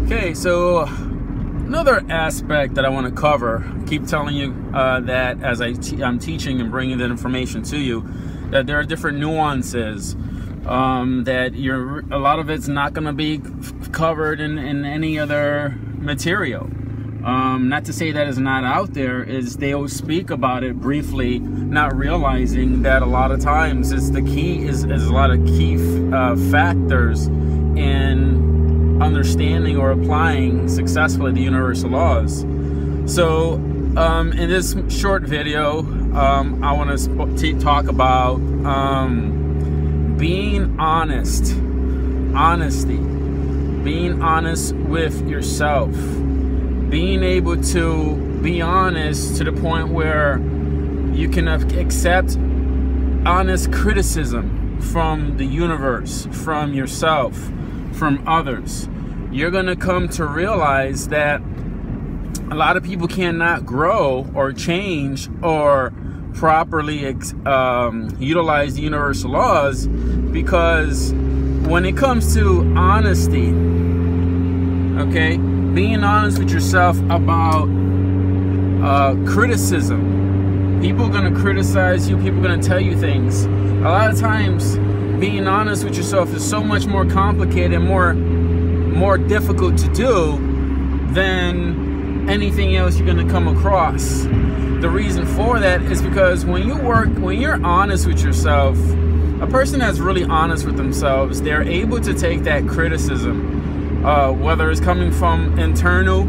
Okay, so another aspect that I want to cover, keep telling you that as I'm teaching and bringing that information to you, that there are different nuances, that a lot of it's not going to be covered in any other material. Not to say that it's not out there, is they always speak about it briefly, not realizing that a lot of times it's the key is a lot of key factors in understanding or applying successfully the universal laws. So in this short video, I want to talk about being honest, honesty, being honest with yourself, being able to be honest to the point where you can accept honest criticism from the universe, from yourself, from others. You're going to come to realize that a lot of people cannot grow or change or properly utilize the universal laws, because when it comes to honesty, okay, being honest with yourself about criticism, people are going to criticize you, people are going to tell you things. A lot of times being honest with yourself is so much more complicated and more difficult to do than anything else you're going to come across. The reason for that is because when you're honest with yourself, a person that's really honest with themselves, they're able to take that criticism, whether it's coming from internal,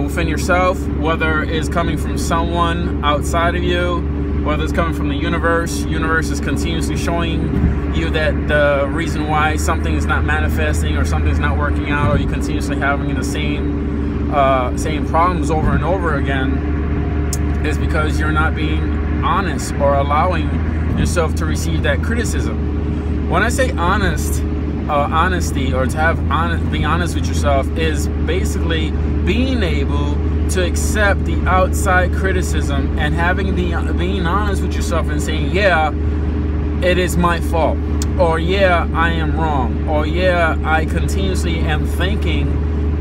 within yourself, whether it's coming from someone outside of you, whether it's coming from the universe. Universe is continuously showing you that the reason why something is not manifesting or something's not working out, or you're continuously having the same problems over and over again, is because you're not being honest or allowing yourself to receive that criticism. When I say honesty, or to being honest with yourself, is basically being able to accept the outside criticism and being honest with yourself and saying, yeah, it is my fault, or yeah, I am wrong, or yeah, I continuously am thinking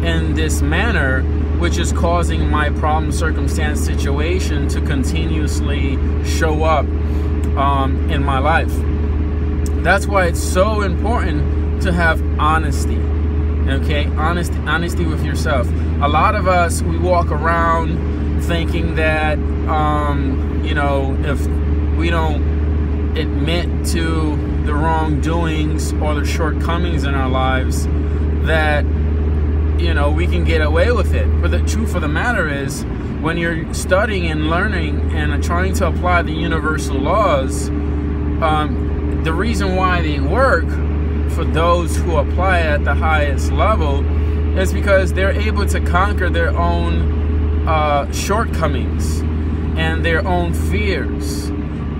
in this manner, which is causing my problem, circumstance, situation to continuously show up in my life. That's why it's so important to have honesty. Okay, honesty with yourself. A lot of us, we walk around thinking that if we don't admit to the wrongdoings or the shortcomings in our lives, that we can get away with it. But the truth of the matter is, when you're studying and learning and trying to apply the universal laws, the reason why they work for those who apply at the highest level is because they're able to conquer their own shortcomings and their own fears.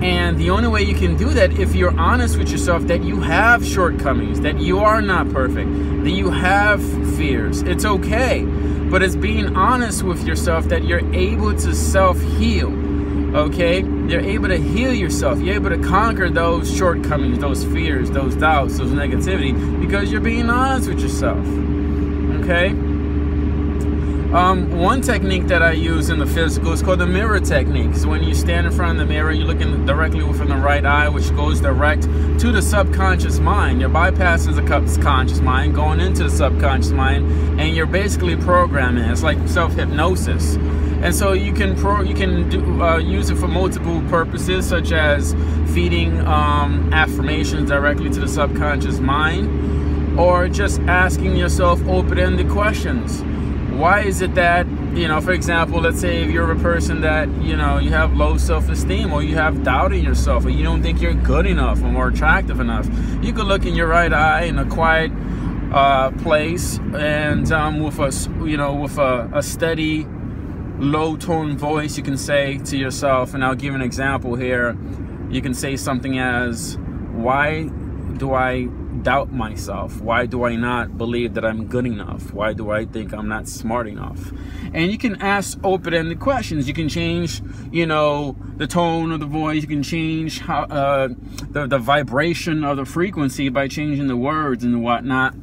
And the only way you can do that, if you're honest with yourself that you have shortcomings, that you are not perfect, that you have fears. It's okay, but it's being honest with yourself that you're able to self-heal. Okay, you're able to heal yourself. You're able to conquer those shortcomings, those fears, those doubts, those negativity, because you're being honest with yourself. Okay. One technique that I use in the physical is called the mirror technique. So when you stand in front of the mirror, you're looking directly within the right eye, which goes direct to the subconscious mind. You're bypassing the conscious mind, going into the subconscious mind, and you're basically programming. It's like self-hypnosis. And so you can use it for multiple purposes, such as feeding affirmations directly to the subconscious mind, or just asking yourself open-ended questions. Why is it that, for example, let's say if you're a person that, you have low self-esteem, or you have doubt in yourself, or you don't think you're good enough or more attractive enough, you could look in your right eye in a quiet place, and with a steady, low-tone voice, you can say to yourself, and I'll give an example here. You can say something as, why do I doubt myself? Why do I not believe that I'm good enough? Why do I think I'm not smart enough? And you can ask open-ended questions. You can change, the tone of the voice. You can change how the vibration of the frequency by changing the words and whatnot.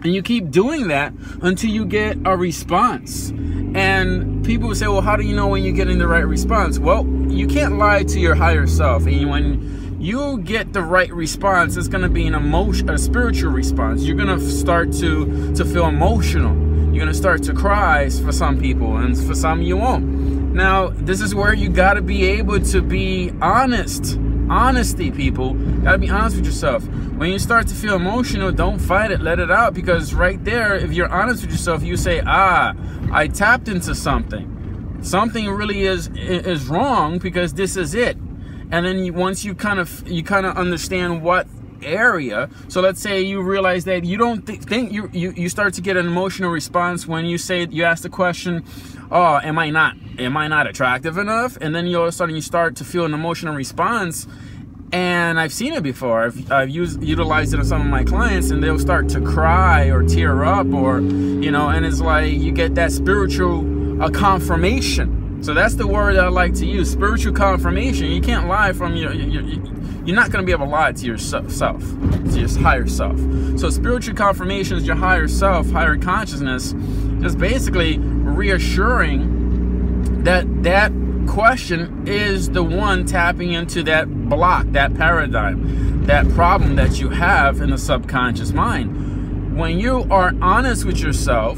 And you keep doing that until you get a response. And people will say, well, how do you know when you're getting the right response? Well, you can't lie to your higher self. And when you get the right response, it's going to be a spiritual response. You're going to start to feel emotional. You're going to start to cry for some people, and for some you won't. Now, this is where you got to be able to be honest. Honesty, people. Gotta be honest with yourself. When you start to feel emotional, don't fight it, let it out, because right there, if you're honest with yourself, you say, I tapped into something. Something really is wrong, because this is it. And then once you kind of understand what area, so let's say you realize that you don't think you start to get an emotional response when you ask the question, oh, am I not attractive enough? And then all of a sudden you start to feel an emotional response. And I've seen it before. I've utilized it on some of my clients, and they'll start to cry or tear up, or and it's like you get that spiritual confirmation. So that's the word I like to use, spiritual confirmation. You can't lie from you're not going to be able to lie to yourself, to your higher self. So spiritual confirmation is your higher self, higher consciousness, just basically reassuring that question is the one tapping into that block, that paradigm, that problem that you have in the subconscious mind. When you are honest with yourself,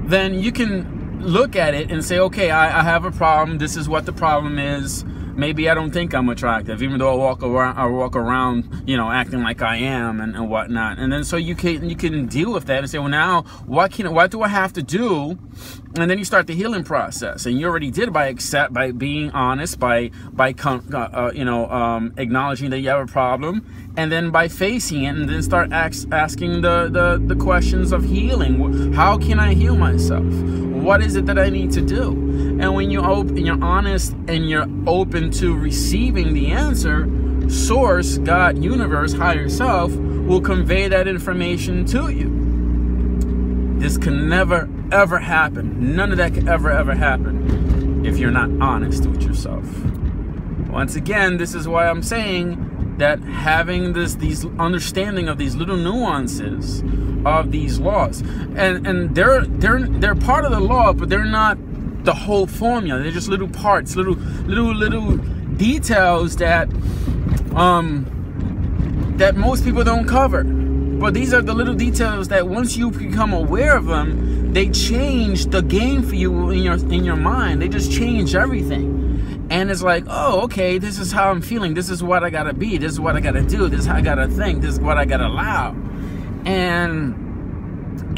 then you can look at it and say, okay, I have a problem. This is what the problem is. Maybe I don't think I'm attractive, even though I walk around, acting like I am and whatnot. And then so you can deal with that and say, well, now what do I have to do? And then you start the healing process, and you already did it by being honest, by acknowledging that you have a problem, and then by facing it, and then start asking the questions of healing. How can I heal myself? What is it that I need to do? And when you're honest and you're open to receiving the answer, Source, God, Universe, Higher Self will convey that information to you. This can never, ever happen. None of that could ever happen if you're not honest with yourself. Once again, this is why I'm saying that having these understanding of these little nuances of these laws, and they're part of the law, but they're not the whole formula. They're just little parts, little details that that most people don't cover. But these are the little details that once you become aware of them, they change the game for you in your mind. They just change everything. And it's like, oh, okay, this is how I'm feeling. This is what I gotta be. This is what I gotta do. This is how I gotta think. This is what I gotta allow. And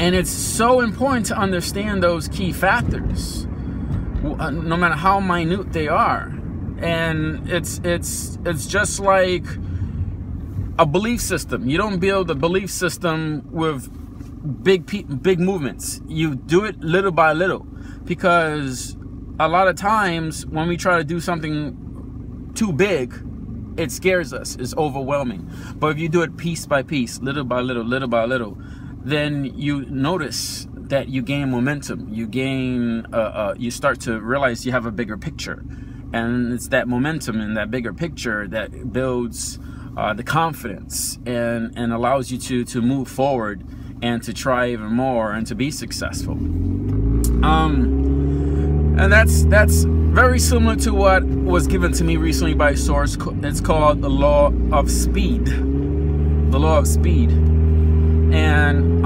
it's so important to understand those key factors, no matter how minute they are. And it's just like a belief system. You don't build a belief system with big movements. You do it little by little, because a lot of times when we try to do something too big, it scares us. It's overwhelming. But if you do it piece by piece, little by little, then you notice that you gain momentum. You gain, you start to realize you have a bigger picture. And it's that momentum and that bigger picture that builds the confidence and allows you to move forward and to try even more and to be successful. And that's very similar to what was given to me recently by Source. It's called the law of speed. The law of speed. And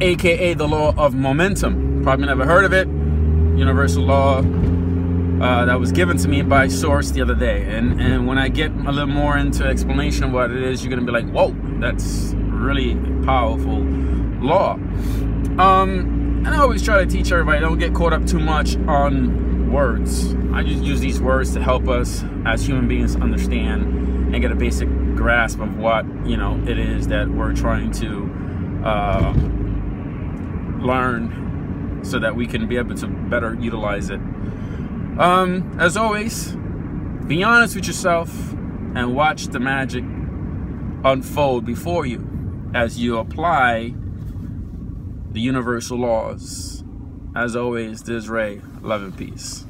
aka the law of momentum. Probably never heard of it. Universal law that was given to me by Source the other day. And when I get a little more into explanation of what it is, you're gonna be like, whoa, that's really powerful law. And I always try to teach everybody, don't get caught up too much on words. I just use these words to help us as human beings understand and get a basic grasp of what it is that we're trying to learn, so that we can be able to better utilize it. As always, be honest with yourself and watch the magic unfold before you as you apply the universal laws. As always, this is Ray. Love and peace.